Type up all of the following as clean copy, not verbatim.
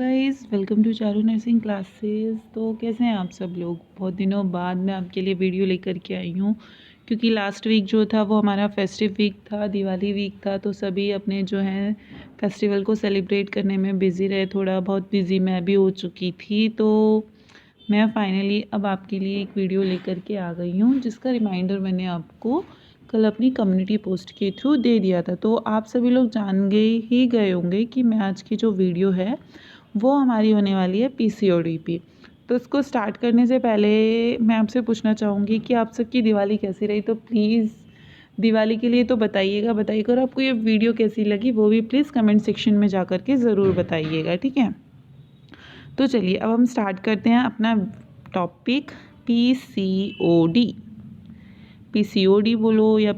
Guys, welcome to Charu nursing classes. तो कैसे हैं आप सब लोग? बहुत दिनों बाद मैं आपके लिए वीडियो लेकर के आई हूँ, क्योंकि लास्ट वीक जो था वो हमारा फेस्टिव वीक था, दिवाली वीक था। तो सभी अपने जो हैं फेस्टिवल को सेलिब्रेट करने में बिज़ी रहे। थोड़ा बहुत बिज़ी मैं भी हो चुकी थी, तो मैं फाइनली अब आपके लिए एक वीडियो लेकर के आ गई हूँ, जिसका रिमाइंडर मैंने आपको कल अपनी कम्युनिटी पोस्ट के थ्रू दे दिया था। तो आप सभी लोग जान गए होंगे कि मैं आज की जो वीडियो है वो हमारी होने वाली है पीसीओडी पे। तो इसको स्टार्ट करने से पहले मैं आपसे पूछना चाहूँगी कि आप सबकी दिवाली कैसी रही। तो प्लीज़ दिवाली के लिए तो बताइएगा और आपको ये वीडियो कैसी लगी वो भी प्लीज़ कमेंट सेक्शन में जा कर के ज़रूर बताइएगा, ठीक है। तो चलिए अब हम स्टार्ट करते हैं अपना टॉपिक पीसीओडी। पीसीओडी बोलो या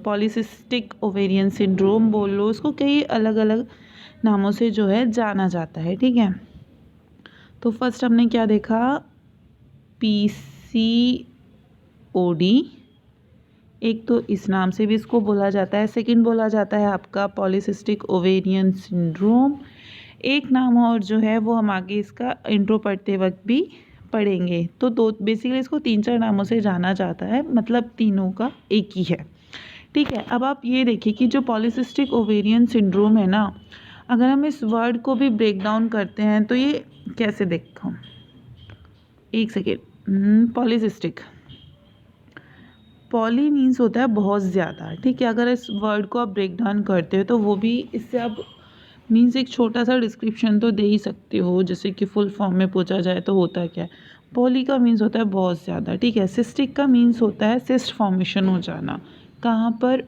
पॉलीसिस्टिक ओवेरियन सिंड्रोम बोलो, इसको कई अलग अलग नामों से जो है जाना जाता है, ठीक है। तो फर्स्ट हमने क्या देखा, पीसीओडी। एक तो इस नाम से भी इसको बोला जाता है, सेकंड बोला जाता है आपका पॉलीसिस्टिक ओवेरियन सिंड्रोम। एक नाम और जो है वो हम आगे इसका इंट्रो पढ़ते वक्त भी पढ़ेंगे। तो दो बेसिकली इसको 3-4 नामों से जाना जाता है, मतलब तीनों का एक ही है, ठीक है। अब आप ये देखिए कि जो पॉलीसिस्टिक ओवेरियन सिंड्रोम है ना, अगर हम इस वर्ड को भी ब्रेक डाउन करते हैं तो ये कैसे देखो, एक सेकेंड। पॉलीसिस्टिक, पॉली मीन्स होता है बहुत ज़्यादा, ठीक है। अगर इस वर्ड को आप ब्रेक डाउन करते हो तो वो भी इससे आप मीन्स एक छोटा सा डिस्क्रिप्शन तो दे ही सकते हो, जैसे कि फुल फॉर्म में पूछा जाए तो होता क्या है। पॉली का मीन्स होता है बहुत ज़्यादा, ठीक है। सिस्टिक का मीन्स होता है सिस्ट फॉर्मेशन हो जाना। कहाँ पर?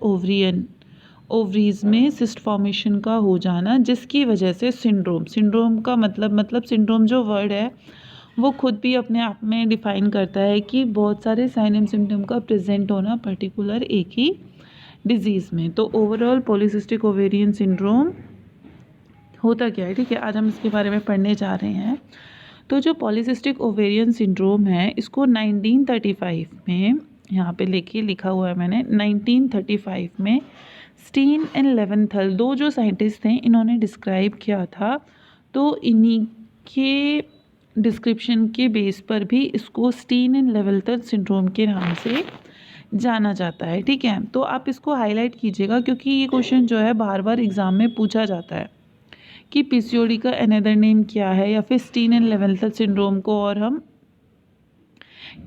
ओवरीज में सिस्ट फॉर्मेशन का हो जाना, जिसकी वजह से सिंड्रोम का मतलब सिंड्रोम जो वर्ड है वो खुद भी अपने आप में डिफाइन करता है कि बहुत सारे साइन एंड सिम्टम का प्रेजेंट होना पर्टिकुलर एक ही डिजीज़ में। तो ओवरऑल पॉलीसिस्टिक ओवेरियन सिंड्रोम होता क्या है, ठीक है। आज हम इसके बारे में पढ़ने जा रहे हैं। तो जो पॉलीसिस्टिक ओवेरियन सिंड्रोम है, इसको 1935 में, यहाँ पे लिखा हुआ है मैंने, 1935 में स्टीन एंड लेवेंथल, दो जो साइंटिस्ट थे, इन्होंने डिस्क्राइब किया था। तो इन्हीं के डिस्क्रिप्शन के बेस पर भी इसको स्टीन एंड लेवेंथल सिंड्रोम के नाम से जाना जाता है, ठीक है। तो आप इसको हाईलाइट कीजिएगा, क्योंकि ये क्वेश्चन जो है बार बार एग्ज़ाम में पूछा जाता है कि पीसीओडी का अनदर नेम क्या है, या फिर स्टीन एंड लेवेंथल सिंड्रोम को और हम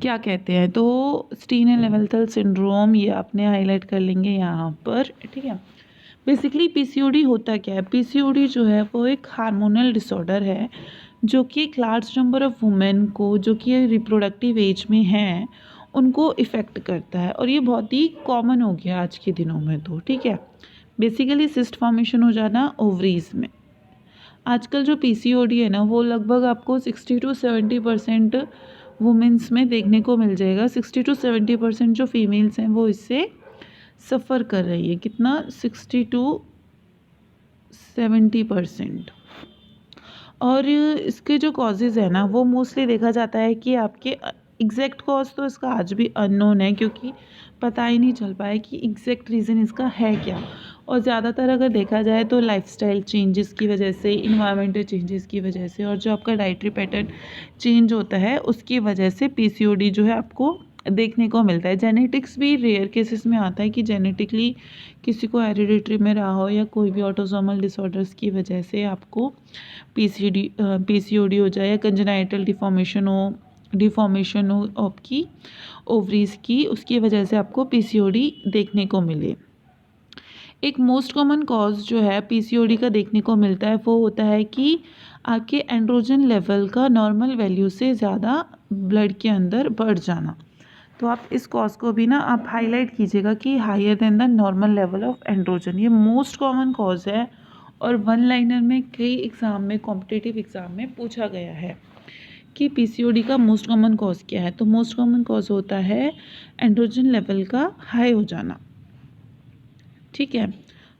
क्या कहते हैं। तो स्टीन एंड लेवेंथल सिंड्रोम ये आपने हाईलाइट कर लेंगे यहाँ पर, ठीक है। बेसिकली पीसीओडी होता क्या है? पीसीओडी जो है वो एक हार्मोनल डिसऑर्डर है, जो कि एक लार्ज नंबर ऑफ वुमेन को, जो कि रिप्रोडक्टिव एज में हैं, उनको इफ़ेक्ट करता है। और ये बहुत ही कॉमन हो गया आज के दिनों में, तो ठीक है। बेसिकली सिस्ट फॉर्मेशन हो जाना ओवरीज में। आजकल जो पीसीओडी है ना, वो लगभग आपको 60 to 70% वुमेंस में देखने को मिल जाएगा। 60 to 70% जो फीमेल्स हैं वो इससे सफ़र कर रही है। कितना? 60 to 70%। और इसके जो कॉजेज़ है ना, वो मोस्टली देखा जाता है कि आपके एग्जैक्ट कॉज तो इसका आज भी अननोन है, क्योंकि पता ही नहीं चल पाया कि एग्जैक्ट रीज़न इसका है क्या। और ज़्यादातर अगर देखा जाए तो लाइफस्टाइल चेंजेस की वजह से, इन्वायरमेंटल चेंजेस की वजह से, और जो आपका डाइटरी पैटर्न चेंज होता है उसकी वजह से पीसीओडी जो है आपको देखने को मिलता है। जेनेटिक्स भी रेयर केसेस में आता है कि जेनेटिकली किसी को हेरिडिटरी में रहा हो, या कोई भी ऑटोसोमल डिसऑर्डर्स की वजह से आपको पीसीओडी हो जाए, या कंजेनाइटल डिफॉर्मेशन हो आपकी ओवरीज की, उसकी वजह से आपको पीसीओडी देखने को मिले। एक मोस्ट कॉमन कॉज जो है पीसीओडी का देखने को मिलता है वो होता है कि आपके एंड्रोजन लेवल का नॉर्मल वैल्यू से ज़्यादा ब्लड के अंदर बढ़ जाना। तो आप इस कॉज को भी ना आप हाईलाइट कीजिएगा कि higher than the normal level of androgen. ये मोस्ट कॉमन कॉज है, और वन लाइनर में कई एग्ज़ाम में, कॉम्पिटिटिव एग्ज़ाम में पूछा गया है कि पीसीओडी का मोस्ट कॉमन कॉज क्या है। तो मोस्ट कॉमन कॉज होता है एंड्रोजन लेवल का हाई हो जाना, ठीक है।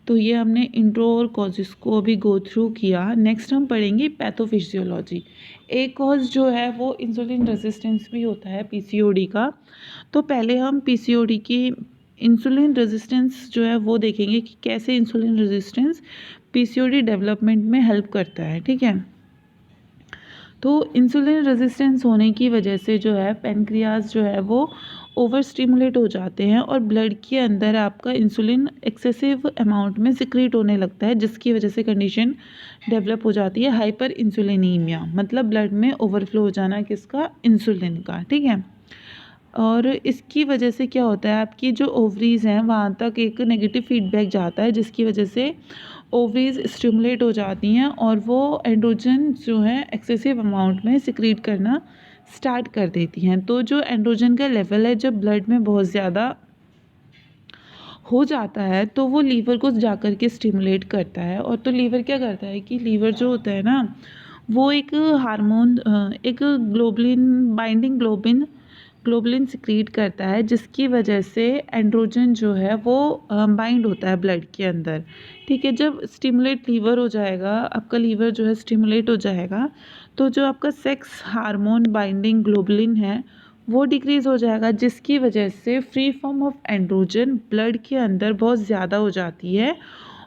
तो ये हमने इंट्रो और कॉजेस को अभी गो थ्रू किया। नेक्स्ट हम पढ़ेंगे पैथोफिजियोलॉजी। एक कॉज जो है वो इंसुलिन रेजिस्टेंस भी होता है पीसीओडी का। तो पहले हम पीसीओडी की इंसुलिन रेजिस्टेंस जो है वो देखेंगे कि कैसे इंसुलिन रेजिस्टेंस पीसीओडी डेवलपमेंट में हेल्प करता है, ठीक है। तो इंसुलिन रेजिस्टेंस होने की वजह से जो है पेनक्रियाज जो है वो ओवर स्टिमुलेट हो जाते हैं और ब्लड के अंदर आपका इंसुलिन एक्सेसिव अमाउंट में सिक्रीट होने लगता है, जिसकी वजह से कंडीशन डेवलप हो जाती है हाइपर इंसुलिनीमिया, मतलब ब्लड में ओवरफ्लो हो जाना किसका, इंसुलिन का, ठीक है। और इसकी वजह से क्या होता है, आपकी जो ओवरीज़ हैं वहाँ तक एक नेगेटिव फीडबैक जाता है, जिसकी वजह से ओवरीज स्टिमुलेट हो जाती हैं और वो एंड्रोजन जो है एक्सेसिव अमाउंट में सिक्रीट करना स्टार्ट कर देती हैं। तो जो एंड्रोजन का लेवल है जब ब्लड में बहुत ज़्यादा हो जाता है तो वो लीवर को जाकर के स्टिमुलेट करता है। और तो लीवर क्या करता है कि लीवर जो होता है ना वो एक हार्मोन एक ग्लोबुलिन बाइंडिंग ग्लोबुलिन सिक्रीट करता है, जिसकी वजह से एंड्रोजन जो है वो बाइंड होता है ब्लड के अंदर, ठीक है। जब स्टिमुलेट लीवर हो जाएगा, आपका लीवर जो है स्टिमुलेट हो जाएगा, तो जो आपका सेक्स हार्मोन बाइंडिंग ग्लोबुलिन है वो डिक्रीज़ हो जाएगा, जिसकी वजह से free form of androgen blood के अंदर बहुत ज़्यादा हो जाती है।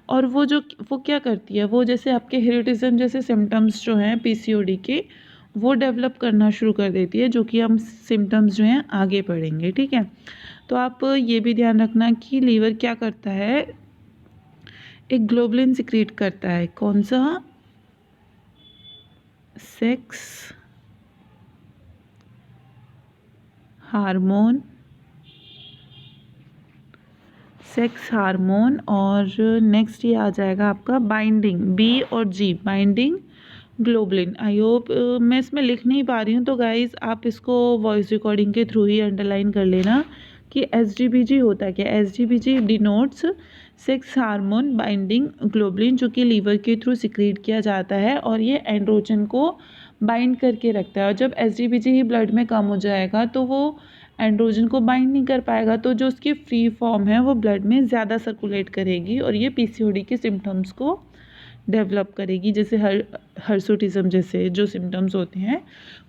और वो क्या करती है, वो जैसे आपके हिर्सुटिज्म जैसे सिम्टम्स जो हैं पीसीओडी के वो डेवलप करना शुरू कर देती है, जो कि हम सिम्टम्स जो हैं आगे पढ़ेंगे, ठीक है। तो आप ये भी ध्यान रखना कि लीवर क्या करता है, एक ग्लोबुलिन सिक्रीट करता है, कौन सा, सेक्स हार्मोन, और नेक्स्ट ये आ जाएगा आपका बाइंडिंग, बी और जी, बाइंडिंग ग्लोबुलिन। आई होप मैं इसमें लिख नहीं पा रही हूँ, तो गाइज़ आप इसको वॉइस रिकॉर्डिंग के थ्रू ही अंडरलाइन कर लेना कि एसजीबीजी होता क्या है। SGBG denotes sex hormone binding globulin, जो कि लीवर के थ्रू सिक्रीट किया जाता है और ये एंड्रोजन को बाइंड करके रखता है। और जब एसजीबीजी ही ब्लड में कम हो जाएगा तो वो एंड्रोजन को बाइंड नहीं कर पाएगा, तो जो उसकी फ्री फॉर्म है वो ब्लड में ज़्यादा सर्कुलेट करेगी और ये पीसीओडी के सिम्टम्स को डेवलप करेगी, जैसे हर्सुटिज्म जैसे जो सिम्टम्स होते हैं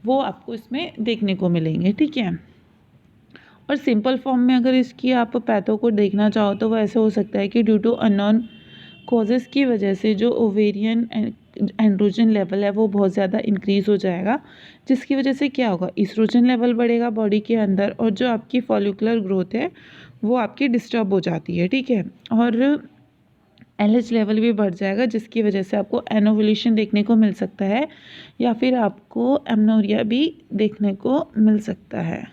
वो आपको इसमें देखने को मिलेंगे, ठीक है। और सिंपल फॉर्म में अगर इसकी आप पैथो को देखना चाहो तो वो ऐसे हो सकता है कि ड्यू टू अननोन कॉजेज़ की वजह से जो ओवेरियन एंड्रोजन लेवल है वो बहुत ज़्यादा इंक्रीज़ हो जाएगा, जिसकी वजह से क्या होगा, ईस्ट्रोजन लेवल बढ़ेगा बॉडी के अंदर और जो आपकी फॉलिकुलर ग्रोथ है वो आपकी डिस्टर्ब हो जाती है, ठीक है। और एलएच लेवल भी बढ़ जाएगा, जिसकी वजह से आपको एनोवुलेशन देखने को मिल सकता है या फिर आपको एमनोरिया भी देखने को मिल सकता है,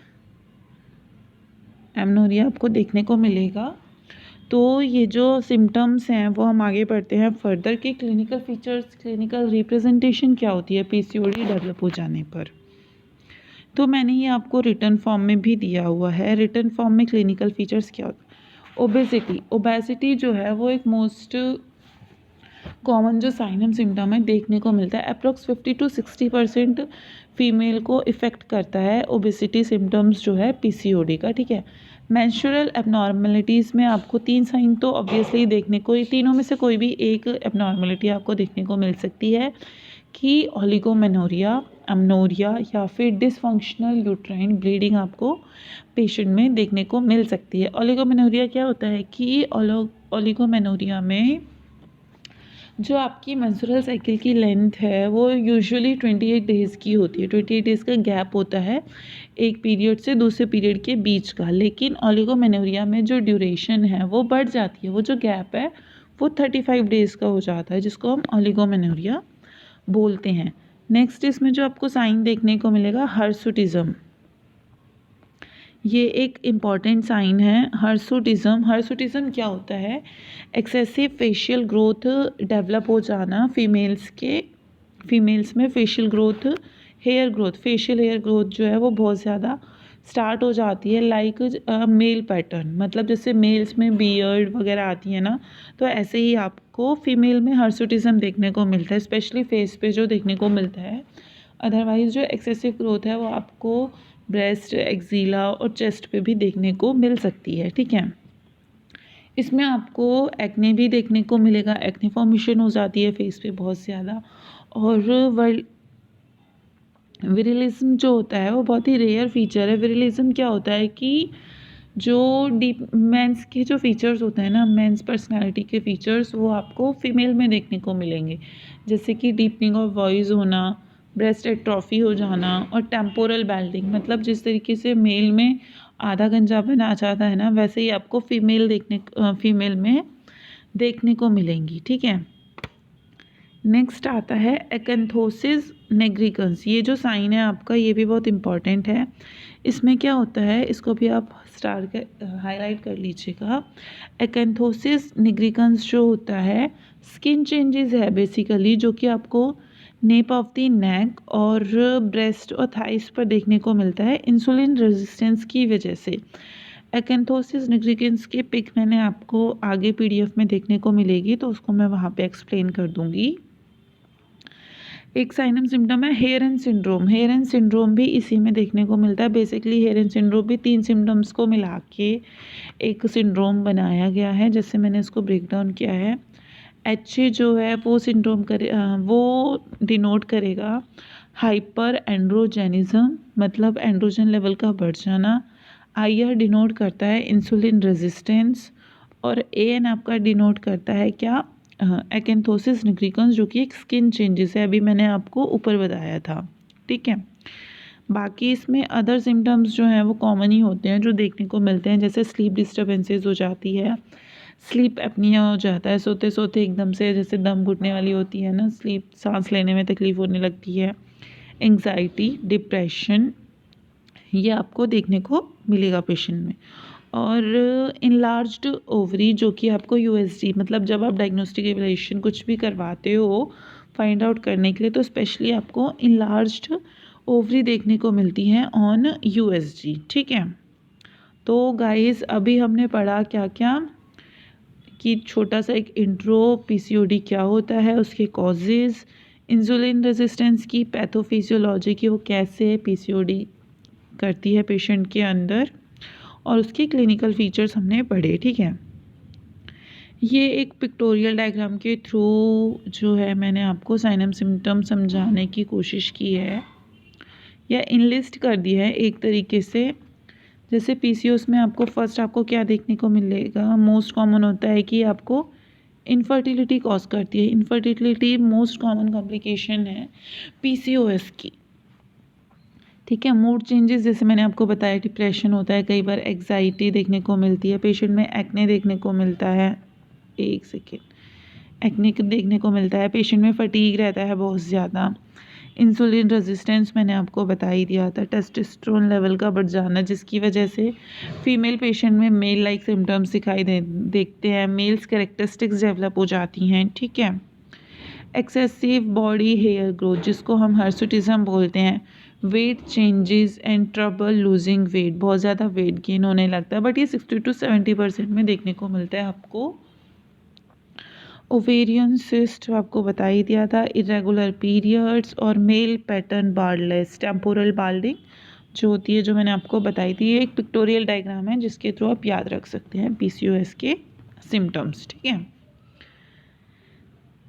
एमनोरिया आपको देखने को मिलेगा। तो ये जो सिम्टम्स हैं वो हम आगे बढ़ते हैं फर्दर कि क्लिनिकल फीचर्स, क्लिनिकल रिप्रेजेंटेशन क्या होती है पीसीओडी डेवलप हो जाने पर। तो मैंने ये आपको रिटन फॉर्म में भी दिया हुआ है। रिटन फॉर्म में क्लिनिकल फीचर्स क्या होता है, ओबेसिटी जो है वो एक मोस्ट कॉमन जो साइन एंड सिम्टम है देखने को मिलता है। अप्रॉक्स 50 to 60% फीमेल को इफ़ेक्ट करता है ओबेसिटी सिम्टम्स जो है पीसीओडी का, ठीक है। मेंस्ट्रुअल एबनॉर्मलिटीज़ में आपको 3 साइन तो ऑब्वियसली देखने को, तीनों में से कोई भी एक एबनॉर्मलिटी आपको देखने को मिल सकती है कि ओलिगोमेनोरिया, अमनोरिया या फिर डिसफंक्शनल यूट्राइन ब्लीडिंग आपको पेशेंट में देखने को मिल सकती है। ओलिगोमेनोरिया क्या होता है कि ओलिगोमेनोरिया में जो आपकी मेंस्ट्रुअल साइकिल की लेंथ है वो यूजुअली 28 डेज़ की होती है। 28 डेज़ का गैप होता है एक पीरियड से दूसरे पीरियड के बीच का, लेकिन ओलिगोमेनोरिया में जो ड्यूरेशन है वो बढ़ जाती है, वो जो गैप है वो 35 डेज़ का हो जाता है, जिसको हम ओलिगोमेनोरिया बोलते हैं। नेक्स्ट इसमें जो आपको साइन देखने को मिलेगा हर्सुटिज्म, ये एक इम्पॉर्टेंट साइन है। हर्सुटिज्म क्या होता है, एक्सेसिव फेशियल ग्रोथ डेवलप हो जाना फीमेल्स में facial growth, facial hair growth जो है वो बहुत ज़्यादा स्टार्ट हो जाती है, लाइक मेल पैटर्न, मतलब जैसे मेल्स में बियर्ड वगैरह आती है ना, तो ऐसे ही आपको फीमेल में हर्सुटिज्म देखने को मिलता है, स्पेशली फेस पे जो देखने को मिलता है। अदरवाइज़ जो एक्सेसिव ग्रोथ है वो आपको ब्रेस्ट, एक्जीला और चेस्ट पे भी देखने को मिल सकती है, ठीक है। इसमें आपको एक्ने भी देखने को मिलेगा, एक्ने फॉर्मेशन हो जाती है फेस पे बहुत ज़्यादा। और विरिलिज्म जो होता है वो बहुत ही रेयर फीचर है। विरिलिज्म क्या होता है कि जो डीप मेंस के जो फीचर्स होते हैं ना, मेंस पर्सनालिटी के फीचर्स, वो आपको फीमेल में देखने को मिलेंगे, जैसे कि डीपनिंग ऑफ वॉइस होना, ब्रेस्ट एट्रोफी हो जाना और टेम्पोरल बेल्डिंग। मतलब जिस तरीके से मेल में आधा गंजापन आ जाता है ना, वैसे ही आपको फीमेल में देखने को मिलेंगी। ठीक है, नेक्स्ट आता है एकेंथोसिस नेग्रिकन्स। ये जो साइन है आपका, ये भी बहुत इंपॉर्टेंट है। इसमें क्या होता है, इसको भी आप स्टार के हाईलाइट कर लीजिएगा। एकेंथोसिस निग्रिकन्स जो होता है, स्किन चेंजेस है बेसिकली, जो कि आपको नेप ऑफ द नेक और ब्रेस्ट और थाइस पर देखने को मिलता है इंसुलिन रेजिस्टेंस की वजह से। एकेंथोसिस निग्रिकन्स की पिक मैंने आपको आगे पीडीएफ में देखने को मिलेगी, तो उसको मैं वहाँ पे एक्सप्लेन कर दूँगी। एक साइनम सिम्टम है hair and syndrome. Hair and syndrome भी इसी में देखने को मिलता है। बेसिकली हेयर एंड सिंड्रोम भी 3 सिम्टम्स को मिला के एक सिंड्रोम बनाया गया है, जैसे मैंने इसको ब्रेक डाउन किया है। एच जो है वो वो डिनोट करेगा हाइपर एंड्रोजेनिज्म, मतलब एंड्रोजन लेवल का बढ़ जाना। आई आर डिनोट करता है इंसुलिन रेजिस्टेंस, और ए एन आपका डिनोट करता है क्या, एकेंथोसिस निग्रिकन्स, जो कि एक स्किन चेंजेस है, अभी मैंने आपको ऊपर बताया था। ठीक है, बाकी इसमें अदर सिम्टम्स जो हैं वो कॉमन ही होते हैं जो देखने को मिलते हैं, जैसे स्लीप डिस्टर्बेंसेस हो जाती है, स्लीप एपनिया हो जाता है, सोते सोते एकदम से जैसे दम घुटने वाली होती है ना, स्लीप सांस लेने में तकलीफ होने लगती है, एंग्जाइटी, डिप्रेशन, ये आपको देखने को मिलेगा पेशेंट में। और इनलार्ज्ड ओवरी, जो कि आपको यूएसजी, मतलब जब आप डायग्नोस्टिक एवैल्यूएशन कुछ भी करवाते हो फाइंड आउट करने के लिए, तो स्पेशली आपको इनलार्ज्ड ओवरी देखने को मिलती है ऑन यूएसजी। ठीक है, तो गाइस अभी हमने पढ़ा क्या क्या, कि छोटा सा एक इंट्रो, पीसीओडी क्या होता है, उसके कॉजेज़, इंसुलिन रेजिस्टेंस की पैथोफिजियोलॉजी की, वो कैसे पीसीओडी करती है पेशेंट के अंदर, और उसके क्लिनिकल फीचर्स हमने पढ़े। ठीक है, ये एक पिक्टोरियल डायग्राम के थ्रू जो है मैंने आपको साइनम सिम्टम समझाने की कोशिश की है, या इनलिस्ट कर दी है एक तरीके से। जैसे पीसीओएस में आपको फर्स्ट आपको क्या देखने को मिलेगा, मोस्ट कॉमन होता है कि आपको इनफर्टिलिटी कॉज करती है। इनफर्टिलिटी मोस्ट कॉमन कॉम्प्लिकेशन है पीसीओएस की। ठीक है, मूड चेंजेस जैसे मैंने आपको बताया, डिप्रेशन होता है, कई बार एग्जाइटी देखने को मिलती है, पेशेंट में एक्ने देखने को मिलता है, एक सेकेंड, एक्ने देखने को मिलता है, पेशेंट में फटीग रहता है बहुत ज़्यादा, इंसुलिन रेजिस्टेंस मैंने आपको बता ही दिया था, टेस्टोस्टेरोन लेवल का बढ़ जाना, जिसकी वजह से फीमेल पेशेंट में मेल लाइक सिम्टम्स दिखाई देखते हैं, मेल्स कैरेक्टरिस्टिक्स डेवलप हो जाती हैं। ठीक है, एक्सेसिव बॉडी हेयर ग्रोथ, जिसको हम हर्सुटिज्म बोलते हैं, weight changes and trouble losing weight, बहुत ज़्यादा वेट गेन होने लगता है, बट ये 60 to 70% में देखने को मिलता है आपको। ओवेरियन सिस्ट आपको बता ही दिया था, इरेगुलर पीरियड्स, और मेल पैटर्न बार्डलेस टेम्पोरल बाल्डिंग जो होती है, जो मैंने आपको बताई थी। ये एक पिक्टोरियल डायग्राम है जिसके थ्रू आप याद रख सकते हैं पीसीओएस के सिम्टम्स। ठीक है,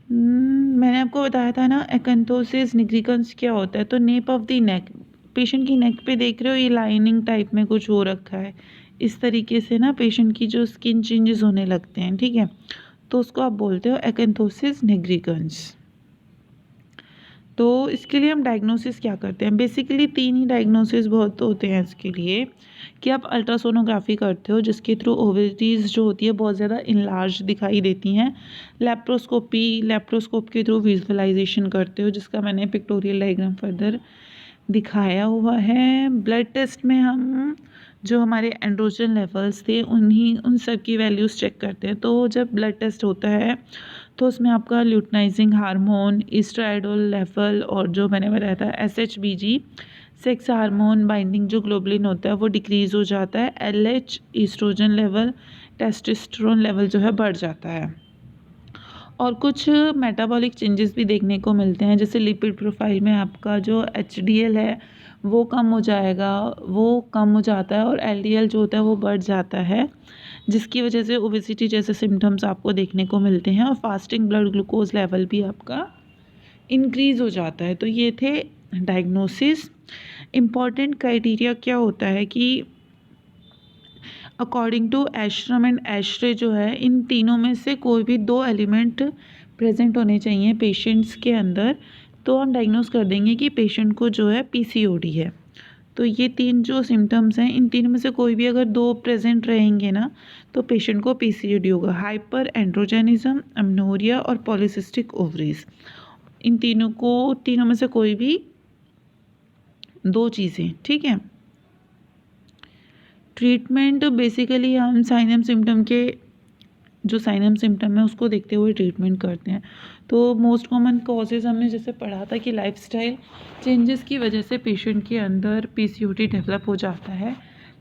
मैंने आपको बताया था ना एकेंथोसिस निग्रिकन्स क्या होता है, तो nap of the neck, patient की नेक पे देख रहे हो ये लाइनिंग टाइप में कुछ हो रखा है, इस तरीके से ना पेशेंट की जो स्किन चेंजेस होने लगते हैं। ठीक है, तो उसको आप बोलते हो एकेंथोसिस निग्रिकन्स। तो इसके लिए हम डायग्नोसिस क्या करते हैं, बेसिकली 3 ही डायग्नोसिस बहुत होते हैं इसके लिए, कि आप अल्ट्रासोनोग्राफी करते हो जिसके थ्रू ओवेरीज जो होती है बहुत ज़्यादा इनलार्ज दिखाई देती हैं, लेप्रोस्कोप के थ्रू विजुअलाइजेशन करते हो, जिसका मैंने पिक्टोरियल डायग्राम फर्दर दिखाया हुआ है। ब्लड टेस्ट में हम जो हमारे एंड्रोजन लेवल्स थे उन सब की वैल्यूज़ चेक करते हैं। तो जब ब्लड टेस्ट होता है तो उसमें आपका ल्यूटनाइजिंग हार्मोन, एस्ट्राडियोल लेवल, और जो मैंने बताया था एसएचबीजी, सेक्स हार्मोन बाइंडिंग जो ग्लोबुलिन होता है वो डिक्रीज़ हो जाता है, LH estrogen level, testosterone level जो है बढ़ जाता है, और कुछ मेटाबॉलिक चेंजेस भी देखने को मिलते हैं, जैसे लिपिड प्रोफाइल में आपका जो एचडीएल है वो कम हो जाएगा, वो कम हो जाता है, और एलडीएल जो होता है वो बढ़ जाता है, जिसकी वजह से ओबेसिटी जैसे सिम्टम्स आपको देखने को मिलते हैं, और फास्टिंग ब्लड ग्लूकोज लेवल भी आपका इंक्रीज़ हो जाता है। तो ये थे डायग्नोसिस। इम्पॉर्टेंट क्राइटेरिया क्या होता है कि अकॉर्डिंग टू एश्रम एंड एश्रे जो है, इन तीनों में से कोई भी 2 एलिमेंट प्रेजेंट होने चाहिए पेशेंट्स के अंदर, तो हम डायग्नोस कर देंगे कि पेशेंट को जो है पीसीओडी है। तो ये 3 जो सिम्टम्स हैं, इन तीनों में से कोई भी अगर 2 प्रेजेंट रहेंगे ना, तो पेशेंट को पीसीओडी होगा। हाइपर एंड्रोजेनिज्म, अमेनोरिया और पॉलीसिस्टिक ओवरीज, इन तीनों में से कोई भी 2 चीज़ें, ठीक है। ट्रीटमेंट बेसिकली हम साइन एंड सिम्टम के, जो साइन एंड सिम्टम है उसको देखते हुए ट्रीटमेंट करते हैं। तो मोस्ट कॉमन कॉजेज़ हमने जैसे पढ़ा था कि लाइफस्टाइल चेंजेस की वजह से पेशेंट के अंदर पीसीओडी डेवलप हो जाता है।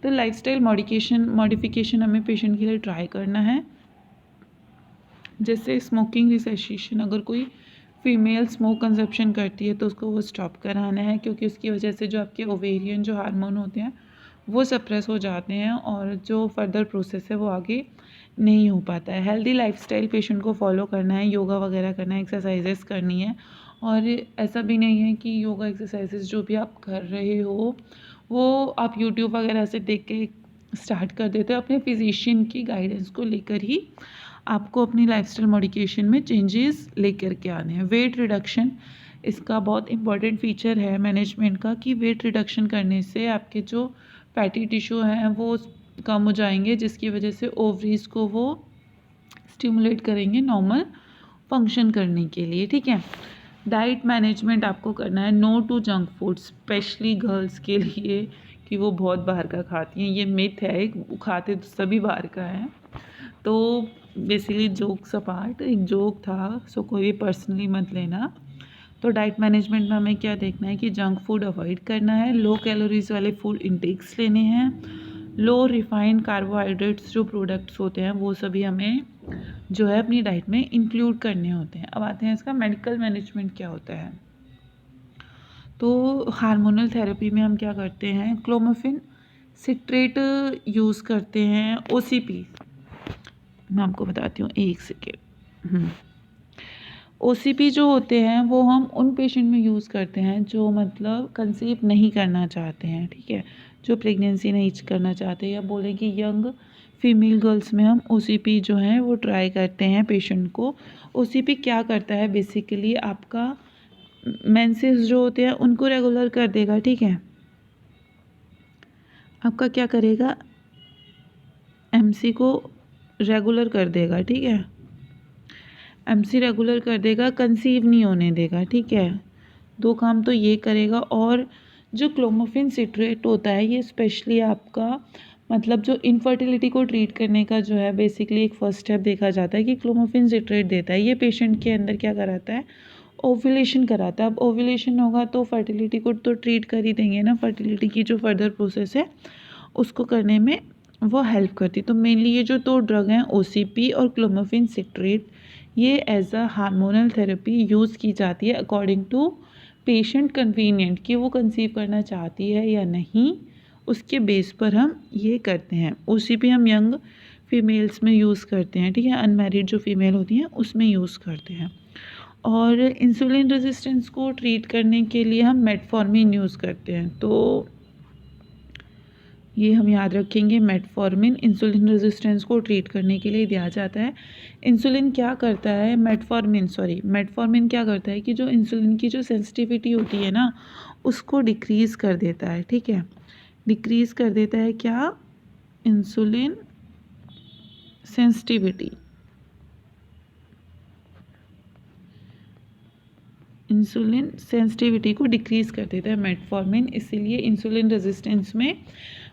तो लाइफस्टाइल मॉडिफिकेशन हमें पेशेंट के लिए ट्राई करना है। जैसे स्मोकिंग रिसेशन, अगर कोई फीमेल स्मोक कंजप्शन करती है तो उसको वो स्टॉप कराना है, क्योंकि उसकी वजह से जो आपके ओवेरियन जो हार्मोन होते हैं वो सप्रेस हो जाते हैं और जो फर्दर प्रोसेस है वो आगे नहीं हो पाता है। हेल्दी लाइफस्टाइल पेशेंट को फॉलो करना है, योगा वगैरह करना है, एक्सरसाइजेस करनी है। और ऐसा भी नहीं है कि योगा एक्सरसाइजेस जो भी आप कर रहे हो वो आप यूट्यूब वगैरह से देख के स्टार्ट कर देते हो। अपने फिजिशियन की गाइडेंस को लेकर ही आपको अपनी लाइफस्टाइल मॉडिफिकेशन में चेंजेस लेकर के आने हैं। वेट रिडक्शन इसका बहुत इंपॉर्टेंट फीचर है मैनेजमेंट का, कि वेट रिडक्शन करने से आपके जो फैटी टिश्यू हैं वो कम हो जाएंगे, जिसकी वजह से ओवरीज को वो स्टिमुलेट करेंगे नॉर्मल फंक्शन करने के लिए, ठीक है। डाइट मैनेजमेंट आपको करना है, no to junk food, specially girls के लिए कि वो बहुत बाहर का खाती हैं, ये मिथ है, खाते तो सभी बाहर का है। तो बेसिकली जोक्स अपार्ट, एक जोक था, सो कोई भी पर्सनली मत लेना। तो डाइट मैनेजमेंट में हमें क्या देखना है कि जंक फूड अवॉइड करना है, लो कैलोरीज वाले फूड इंटेक्स लेने हैं, लो रिफाइंड कार्बोहाइड्रेट्स जो प्रोडक्ट्स होते हैं वो सभी हमें जो है अपनी डाइट में इंक्लूड करने होते हैं। अब आते हैं इसका मेडिकल मैनेजमेंट क्या होता है। तो हार्मोनल थेरेपी में हम क्या करते हैं, क्लोमिफेन सिट्रेट यूज़ करते हैं। ओसीपी मैं आपको बताती हूँ, एक सेकेंड। ओसीपी जो होते हैं वो हम उन पेशेंट में यूज़ करते हैं जो मतलब कंसीव नहीं करना चाहते हैं, ठीक है, जो प्रेगनेंसी नहीं करना चाहते, या बोलें कि यंग फीमेल गर्ल्स में हम ओसीपी जो है वो ट्राई करते हैं पेशेंट को। ओसीपी क्या करता है, बेसिकली आपका मेंसेस जो होते हैं उनको रेगुलर कर देगा, ठीक है। आपका क्या करेगा, एमसी को रेगुलर कर देगा, ठीक है, एमसी रेगुलर कर देगा, कंसीव नहीं होने देगा, ठीक है। 2 काम तो ये करेगा। और जो क्लोमिफेन सिट्रेट होता है ये स्पेशली आपका मतलब जो इनफर्टिलिटी को ट्रीट करने का जो है बेसिकली एक फ़र्स्ट स्टेप देखा जाता है कि क्लोमिफेन सिट्रेट देता है। ये पेशेंट के अंदर क्या कराता है, ओव्यूलेशन कराता है। अब ओव्यूलेशन होगा तो फर्टिलिटी को तो ट्रीट कर ही देंगे ना, फर्टिलिटी की जो फर्दर प्रोसेस है उसको करने में वो हेल्प करती। तो मेनली ये जो 2 ड्रग हैं ओसीपी और क्लोमिफेन सिट्रेट, ये as a hormonal therapy use की जाती है अकॉर्डिंग टू पेशेंट कन्वीनियंट, कि वो कंसीव करना चाहती है या नहीं, उसके बेस पर हम ये करते हैं। ओसीपी हम यंग फीमेल्स में यूज़ करते हैं, ठीक है, अनमैरिड जो फीमेल होती हैं उसमें यूज़ करते हैं। और इंसुलिन रेजिस्टेंस को ट्रीट करने के लिए हम मेटफॉर्मिन यूज़ करते हैं। तो ये हम याद रखेंगे, मेटफॉर्मिन इंसुलिन रेजिस्टेंस को ट्रीट करने के लिए दिया जाता है। इंसुलिन क्या करता है, मेटफॉर्मिन क्या करता है कि जो इंसुलिन की जो सेंसिटिविटी होती है ना उसको डिक्रीज़ कर देता है, ठीक है, डिक्रीज़ कर देता है क्या, इंसुलिन सेंसिटिविटी, इंसुलिन सेंसिटिविटी को डिक्रीज़ कर देता है मेटफॉर्मिन, इसीलिए इंसुलिन रेजिस्टेंस में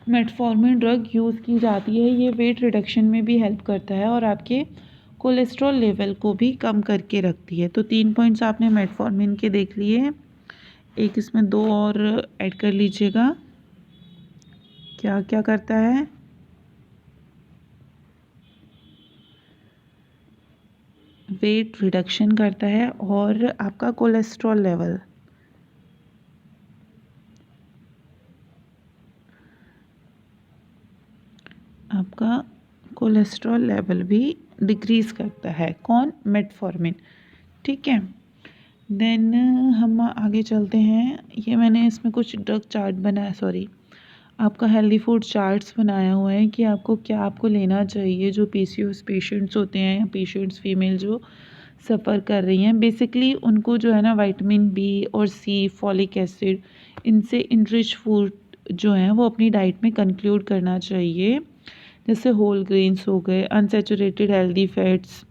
मेटफॉर्मिन ड्रग यूज़ की जाती है। ये वेट रिडक्शन में भी हेल्प करता है और आपके कोलेस्ट्रॉल लेवल को भी कम करके रखती है। तो 3 पॉइंट्स आपने मेटफॉर्मिन के देख लिए, एक इसमें 2 और ऐड कर लीजिएगा। क्या क्या करता है, वेट रिडक्शन करता है और आपका कोलेस्ट्रॉल लेवल, आपका कोलेस्ट्रॉल लेवल भी डिक्रीज़ करता है। कौन, मेटफॉर्मिन, ठीक है। देन हम आगे चलते हैं। ये मैंने इसमें कुछ ड्रग चार्ट बनाया, सॉरी आपका हेल्दी फूड चार्ट्स बनाया हुआ है कि आपको क्या आपको लेना चाहिए जो पीसीओएस पेशेंट्स होते हैं या पेशेंट्स फीमेल जो सफ़र कर रही हैं। बेसिकली उनको जो है ना विटामिन बी और सी, फॉलिक एसिड, इनसे इनरिच फूड जो हैं वो अपनी डाइट में कंक्लूड करना चाहिए। जैसे होल ग्रेन्स हो गए, unsaturated healthy fats,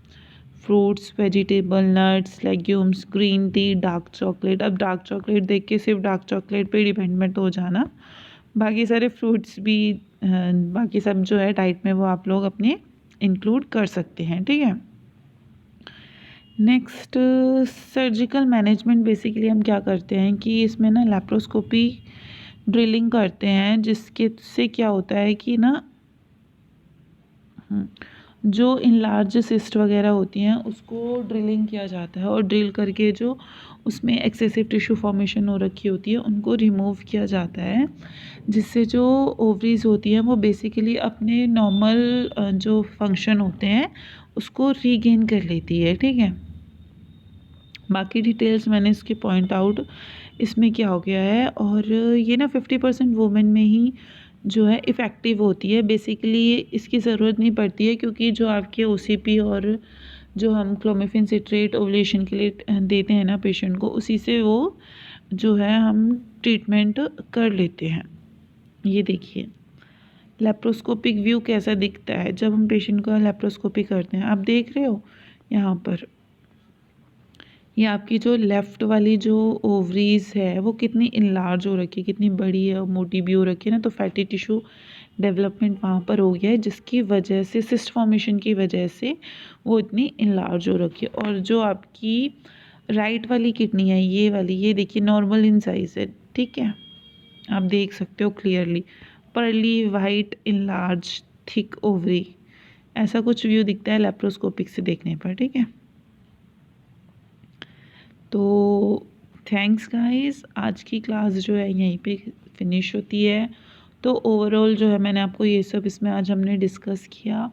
fruits, vegetable, nuts, legumes, green tea, dark chocolate. अब डार्क चॉकलेट देख के सिर्फ डार्क चॉकलेट पे डिपेंड मत हो जाना, बाकी सारे फ्रूट्स भी बाकी सब जो है डाइट में वो आप लोग अपने इंक्लूड कर सकते हैं, ठीक है। Next, surgical management. बेसिकली हम क्या करते हैं कि इसमें ना लैप्रोस्कोपी ड्रिलिंग करते हैं, जिसके से क्या होता है कि ना जो इनलार्ज सिस्ट वगैरह होती हैं उसको ड्रिलिंग किया जाता है और ड्रिल करके जो उसमें एक्सेसिव टिश्यू फॉर्मेशन हो रखी होती है उनको रिमूव किया जाता है, जिससे जो ओवरीज होती हैं वो बेसिकली अपने नॉर्मल जो फंक्शन होते हैं उसको रीगेन कर लेती है, ठीक है। बाकी डिटेल्स मैंने इसके पॉइंट आउट इसमें क्या हो गया है, और ये ना 50% वुमेन में ही जो है इफ़ेक्टिव होती है। बेसिकली इसकी ज़रूरत नहीं पड़ती है क्योंकि जो आपके ओसीपी और जो हम क्लोमिफेन सिट्रेट ओवुलेशन के लिए देते हैं ना पेशेंट को, उसी से वो जो है हम ट्रीटमेंट कर लेते हैं। ये देखिए लेप्रोस्कोपिक व्यू कैसा दिखता है जब हम पेशेंट का लेप्रोस्कोपी करते हैं। आप देख रहे हो यहाँ पर ये आपकी जो लेफ़्ट वाली जो ओवरीज है वो कितनी इनलार्ज हो रखी है, कितनी बड़ी है और मोटी भी हो रखी है ना, तो फैटी टिश्यू डेवलपमेंट वहाँ पर हो गया है, जिसकी वजह से सिस्ट फॉर्मेशन की वजह से वो इतनी इनलार्ज हो रखी है। और जो आपकी राइट वाली किडनी है ये वाली, ये देखिए नॉर्मल इन साइज है, ठीक है, आप देख सकते हो clearly, pearly white enlarge thick ovary, ऐसा कुछ व्यू दिखता है लेप्रोस्कोपिक से देखने पर, ठीक है। तो थैंक्स गाइस, आज की क्लास जो है यहीं पे फिनिश होती है। तो ओवरऑल जो है मैंने आपको ये सब इसमें आज हमने डिस्कस किया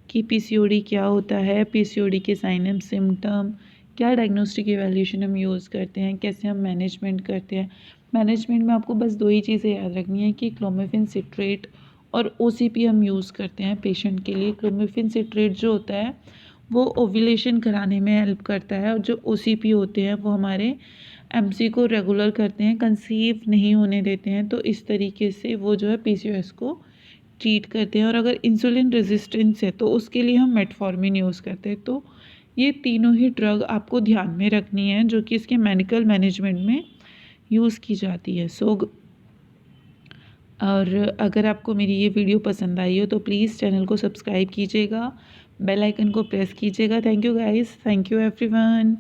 कि पीसीओडी क्या होता है, पीसीओडी के साइन एंड सिम्टम, क्या डायग्नोस्टिक इवैल्यूएशन हम यूज़ करते हैं, कैसे हम मैनेजमेंट करते हैं। मैनेजमेंट में आपको बस 2 ही चीज़ें याद रखनी है कि क्लोमिफेन सिट्रेट और ओसीपी हम यूज़ करते हैं पेशेंट के लिए। क्लोमिफेन सिट्रेट जो होता है वो ओव्यूलेशन कराने में हेल्प करता है, और जो ओसीपी होते हैं वो हमारे एमसी को रेगुलर करते हैं, कंसीव नहीं होने देते हैं। तो इस तरीके से वो जो है पीसीओएस को ट्रीट करते हैं। और अगर इंसुलिन रेजिस्टेंस है तो उसके लिए हम मेटफॉर्मिन यूज़ करते हैं। तो ये तीनों ही ड्रग आपको ध्यान में रखनी है जो कि इसके मेडिकल मैनेजमेंट में यूज़ की जाती है। और अगर आपको मेरी ये वीडियो पसंद आई हो तो प्लीज़ चैनल को सब्सक्राइब कीजिएगा, बेल आइकन को प्रेस कीजिएगा। Thank you guys, thank you everyone.